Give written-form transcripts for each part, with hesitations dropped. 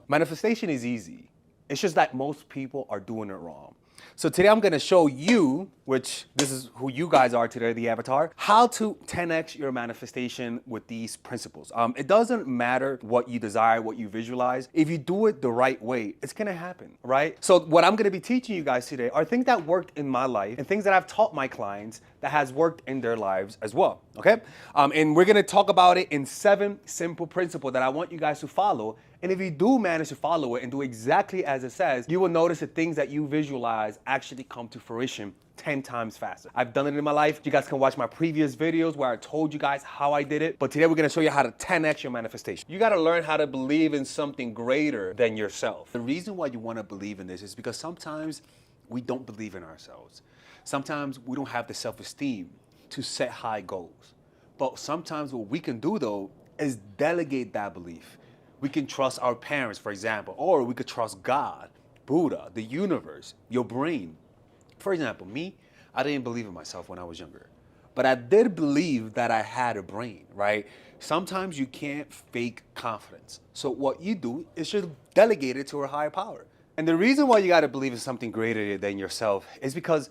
Manifestation is easy. It's just that most people are doing it wrong. So today I'm gonna show you, which this is who you guys are today, the avatar, how to 10x your manifestation with these principles. It doesn't matter what you desire, what you visualize. If you do it the right way, it's gonna happen, right? So what I'm gonna be teaching you guys today are things that worked in my life and things that I've taught my clients that has worked in their lives as well, okay? And we're gonna talk about it in 7 simple principles that I want you guys to follow. And if you do manage to follow it and do exactly as it says, you will notice the things that you visualize actually come to fruition 10 times faster. I've done it in my life. You guys can watch my previous videos where I told you guys how I did it. But today we're gonna show you how to 10x your manifestation. You gotta learn how to believe in something greater than yourself. The reason why you wanna believe in this is because sometimes we don't believe in ourselves. Sometimes we don't have the self-esteem to set high goals. But sometimes what we can do though is delegate that belief. We can trust our parents, for example, or we could trust God, Buddha, the universe, your brain. For example, me, I didn't believe in myself when I was younger, but I did believe that I had a brain, right? Sometimes you can't fake confidence. So what you do is just delegate it to a higher power. And the reason why you gotta believe in something greater than yourself is because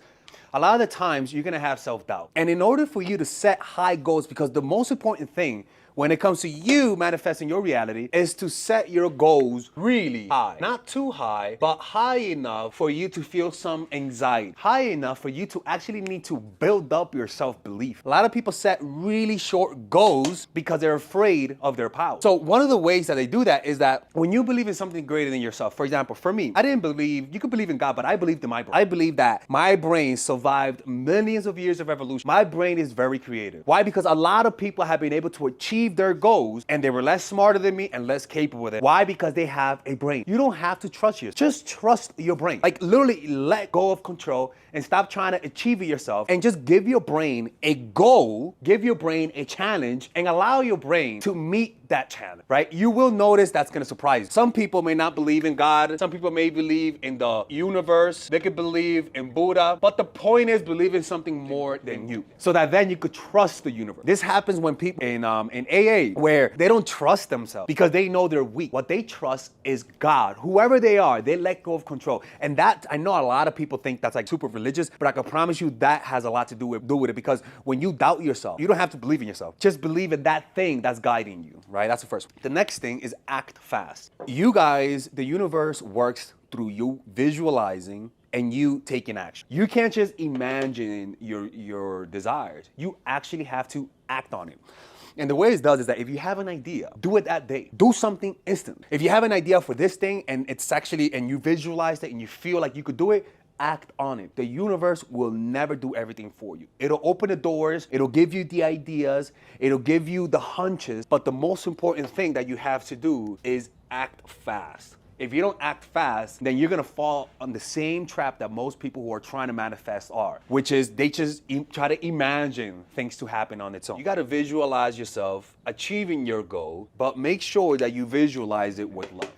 a lot of the times you're gonna have self-doubt. And in order for you to set high goals, because the most important thing when it comes to you manifesting your reality is to set your goals really high. Not too high, but high enough for you to feel some anxiety. High enough for you to actually need to build up your self-belief. A lot of people set really short goals because they're afraid of their power. So one of the ways that they do that is that when you believe in something greater than yourself, for example, for me, I didn't believe, you could believe in God, but I believed in my brain. I believe that my brain survived millions of years of evolution. My brain is very creative. Why? Because a lot of people have been able to achieve their goals and they were less smarter than me and less capable than me. Why? Because they have a brain. You don't have to trust yours. Just trust your brain. Like literally let go of control and stop trying to achieve it yourself and just give your brain a goal, give your brain a challenge and allow your brain to meet that challenge, right? You will notice that's gonna surprise you. Some people may not believe in God. Some people may believe in the universe. They could believe in Buddha. But the point is believe in something more than you so that then you could trust the universe. This happens when people in AA where they don't trust themselves because they know they're weak. What they trust is God. Whoever they are, they let go of control. And that, I know a lot of people think that's like super religious, but I can promise you that has a lot to do with it because when you doubt yourself, you don't have to believe in yourself. Just believe in that thing that's guiding you, right? That's the first one. The next thing is act fast. You guys, the universe works through you visualizing and you taking action. You can't just imagine your desires. You actually have to act on it. And the way it does is that if you have an idea, do it that day. Do something instantly. If you have an idea for this thing and it's actually, and you visualize it and you feel like you could do it, act on it. The universe will never do everything for you. It'll open the doors, it'll give you the ideas, it'll give you the hunches, but the most important thing that you have to do is act fast. If you don't act fast, then you're gonna fall on the same trap that most people who are trying to manifest are, which is they just try to imagine things to happen on its own. You gotta visualize yourself achieving your goal, but make sure that you visualize it with love.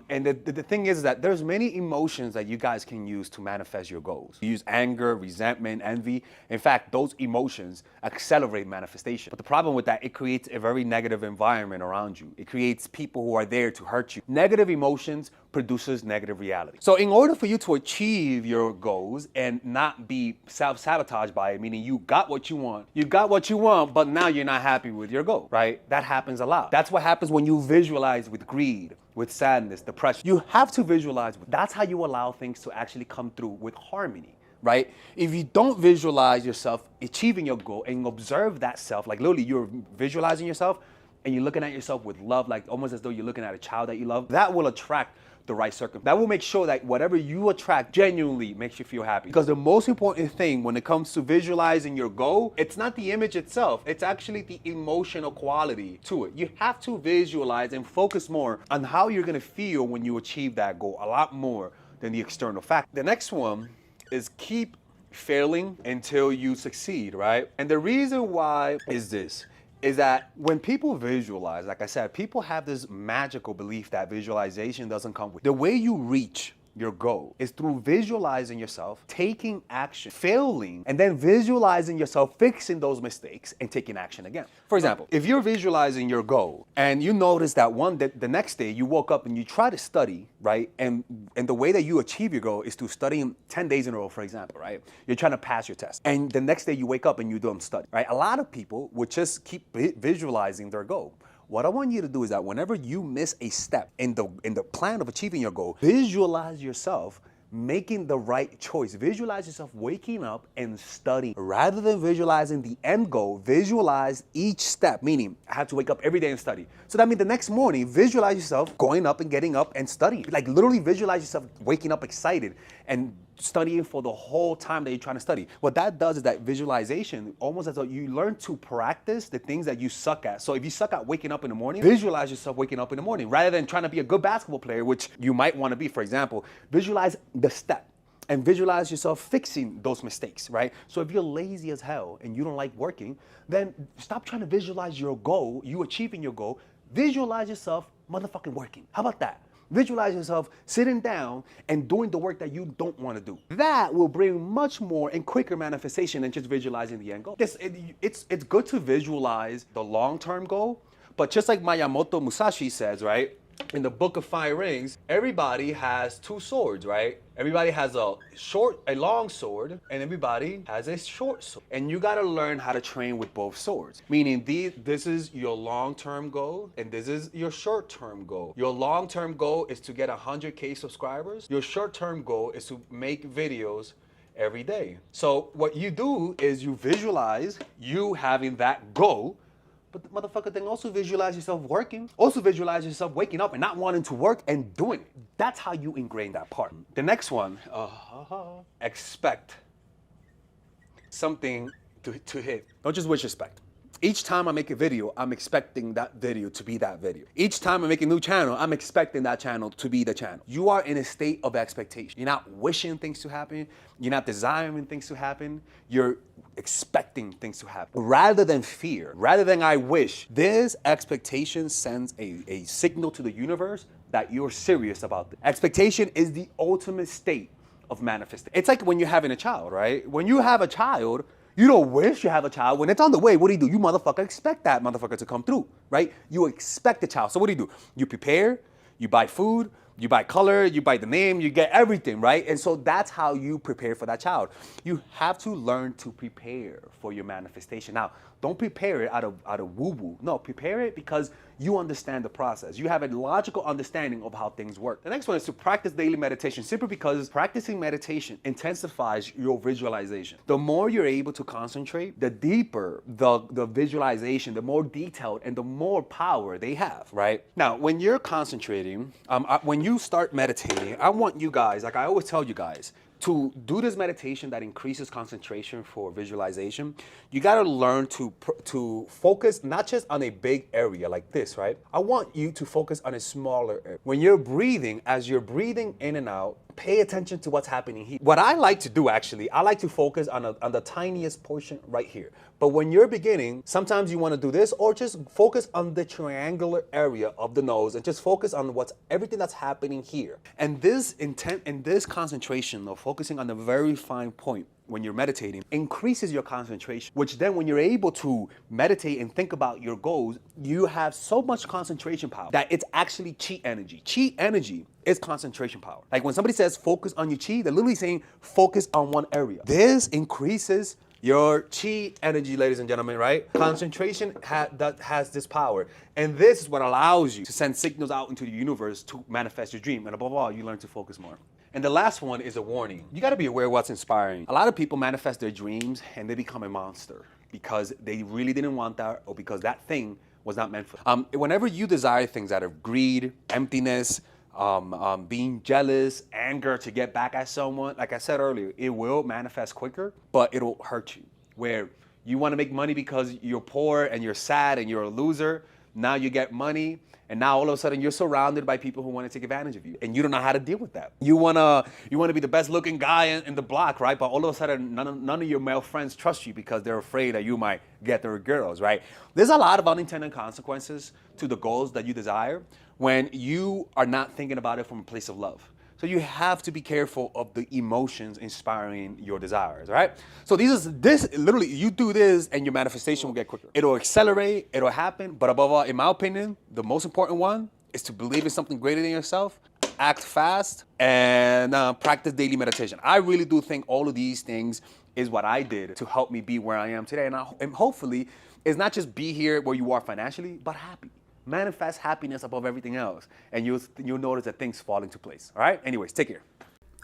And the thing is that there's many emotions that you guys can use to manifest your goals. You use anger, resentment, envy. In fact, those emotions accelerate manifestation. But the problem with that, it creates a very negative environment around you. It creates people who are there to hurt you. Negative emotions produces negative reality. So in order for you to achieve your goals and not be self-sabotaged by it, meaning you got what you want, but now you're not happy with your goal, right? That happens a lot. That's what happens when you visualize with greed, with sadness, depression. You have to visualize. That's how you allow things to actually come through with harmony, right? If you don't visualize yourself achieving your goal and observe that self, like literally you're visualizing yourself and you're looking at yourself with love, like almost as though you're looking at a child that you love, that will attract the right circumstance. That will make sure that whatever you attract genuinely makes you feel happy. Because the most important thing when it comes to visualizing your goal, it's not the image itself, it's actually the emotional quality to it. You have to visualize and focus more on how you're gonna feel when you achieve that goal, a lot more than the external fact. The next one is keep failing until you succeed, right? And the reason why is this. Is that when people visualize, like I said, people have this magical belief that visualization doesn't come with. The way you reach your goal is through visualizing yourself, taking action, failing, and then visualizing yourself fixing those mistakes and taking action again. For example, if you're visualizing your goal and you notice that the next day you woke up and you try to study, right? And the way that you achieve your goal is to study 10 days in a row, for example, right? You're trying to pass your test. And the next day you wake up and you don't study, right? A lot of people would just keep visualizing their goal. What I want you to do is that whenever you miss a step in the plan of achieving your goal, visualize yourself making the right choice. Visualize yourself waking up and studying. Rather than visualizing the end goal, visualize each step, meaning I have to wake up every day and study. So that means the next morning, visualize yourself going up and getting up and studying. Like literally visualize yourself waking up excited and studying for the whole time that you're trying to study. What that does is that visualization, almost as though you learn to practice the things that you suck at. So if you suck at waking up in the morning, visualize yourself waking up in the morning. Rather than trying to be a good basketball player, which you might want to be, for example, visualize the step and visualize yourself fixing those mistakes, right? So if you're lazy as hell and you don't like working, then stop trying to visualize your goal, you achieving your goal, visualize yourself motherfucking working. How about that? Visualize yourself sitting down and doing the work that you don't want to do. That will bring much more and quicker manifestation than just visualizing the end goal. It's good to visualize the long-term goal, but just like Miyamoto Musashi says, right? In the Book of Five Rings, everybody has two swords, right? Everybody has a long sword, and everybody has a short sword. And you gotta learn how to train with both swords. Meaning this is your long-term goal, and this is your short-term goal. Your long-term goal is to get 100K subscribers. Your short-term goal is to make videos every day. So what you do is you visualize you having that goal, but the motherfucker then also visualize yourself working. Also visualize yourself waking up and not wanting to work and doing it. That's how you ingrain that part. The next one, expect something to hit. Don't just wish expect. Each time I make a video, I'm expecting that video to be that video. Each time I make a new channel, I'm expecting that channel to be the channel. You are in a state of expectation. You're not wishing things to happen. You're not desiring things to happen. You're expecting things to happen. Rather than fear, rather than I wish, this expectation sends a signal to the universe that you're serious about it. Expectation is the ultimate state of manifestation. It's like when you're having a child, right? When you have a child, you don't wish you have a child. When it's on the way, what do? You motherfucker expect that motherfucker to come through, right? You expect the child. So what do? You prepare, you buy food, you buy color, you buy the name, you get everything, right? And so that's how you prepare for that child. You have to learn to prepare for your manifestation. Now, don't prepare it out of woo-woo. No, prepare it because you understand the process. You have a logical understanding of how things work. The next one is to practice daily meditation, simply because practicing meditation intensifies your visualization. The more you're able to concentrate, the deeper the visualization, the more detailed and the more power they have, right? Now, when you're concentrating, when you start meditating, I want you guys, like I always tell you guys, to do this meditation that increases concentration for visualization, you got to learn to focus not just on a big area like this, right? I want you to focus on a smaller area. When you're breathing, as you're breathing in and out, pay attention to what's happening here. What I like to do, actually, I like to focus on the tiniest portion right here. But when you're beginning, sometimes you want to do this, or just focus on the triangular area of the nose and just focus on everything that's happening here. And this intent and this concentration of focusing on the very fine point when you're meditating increases your concentration, which then when you're able to meditate and think about your goals, you have so much concentration power that it's actually chi energy. Chi energy is concentration power. Like when somebody says focus on your chi, they're literally saying focus on one area. This increases your chi energy, ladies and gentlemen, right? Concentration has this power. And this is what allows you to send signals out into the universe to manifest your dream. And above all, you learn to focus more. And the last one is a warning. You gotta be aware of what's inspiring. A lot of people manifest their dreams and they become a monster because they really didn't want that, or because that thing was not meant for them. Whenever you desire things out of greed, emptiness, being jealous, anger to get back at someone, like I said earlier, it will manifest quicker, but it'll hurt you. Where you want to make money because you're poor and you're sad and you're a loser, now you get money, and now all of a sudden you're surrounded by people who want to take advantage of you, and you don't know how to deal with that. You wanna be the best looking guy in the block, right? But all of a sudden none of your male friends trust you because they're afraid that you might get their girls, right? There's a lot of unintended consequences to the goals that you desire when you are not thinking about it from a place of love. So you have to be careful of the emotions inspiring your desires, right? So this literally, you do this and your manifestation will get quicker. It'll accelerate, it'll happen, but above all, in my opinion, the most important one is to believe in something greater than yourself, act fast, and practice daily meditation. I really do think all of these things is what I did to help me be where I am today. And hopefully, it's not just be here where you are financially, but happy. Manifest happiness above everything else, and you'll notice that things fall into place. All right? Anyways, take care.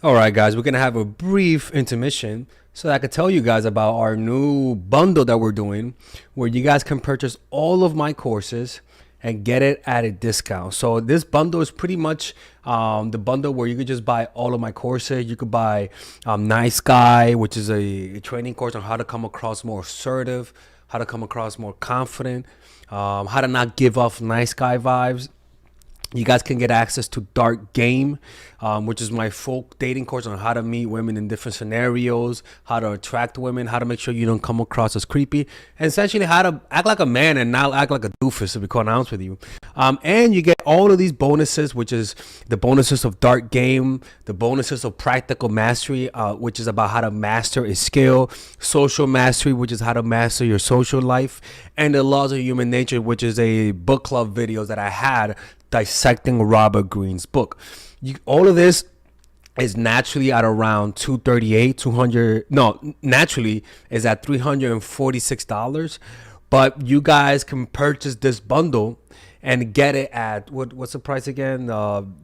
All right, guys, we're going to have a brief intermission so that I could tell you guys about our new bundle that we're doing where you guys can purchase all of my courses and get it at a discount. So this bundle is pretty much the bundle where you could just buy all of my courses. You could buy Nice Guy, which is a training course on how to come across more assertive, how to come across more confident, how to not give off nice guy vibes. You guys can get access to Dark Game, which is my full dating course on how to meet women in different scenarios, how to attract women, how to make sure you don't come across as creepy, and essentially how to act like a man and not act like a doofus, to be quite honest with you. And you get all of these bonuses, which is the bonuses of Dark Game, the bonuses of Practical Mastery, which is about how to master a skill, Social Mastery, which is how to master your social life, and the Laws of Human Nature, which is a book club videos that I had dissecting Robert Greene's book. All of this is naturally at around naturally is at $346, but you guys can purchase this bundle and get it at what's the price again?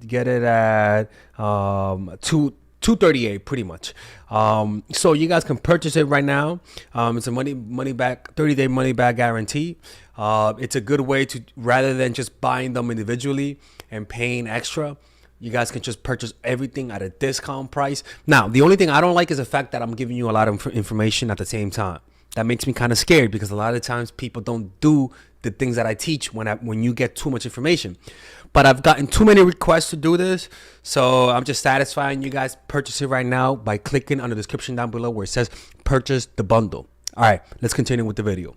Get it at $238 pretty much. So you guys can purchase it right now. It's a money back 30-day money back guarantee. It's a good way to, rather than just buying them individually and paying extra, you guys can just purchase everything at a discount price. Now, the only thing I don't like is the fact that I'm giving you a lot of information at the same time. That makes me kind of scared because a lot of times people don't do the things that I teach when you get too much information. But I've gotten too many requests to do this, so I'm just satisfying you guys. Purchase it right now by clicking on the description down below where it says purchase the bundle. All right, let's continue with the video.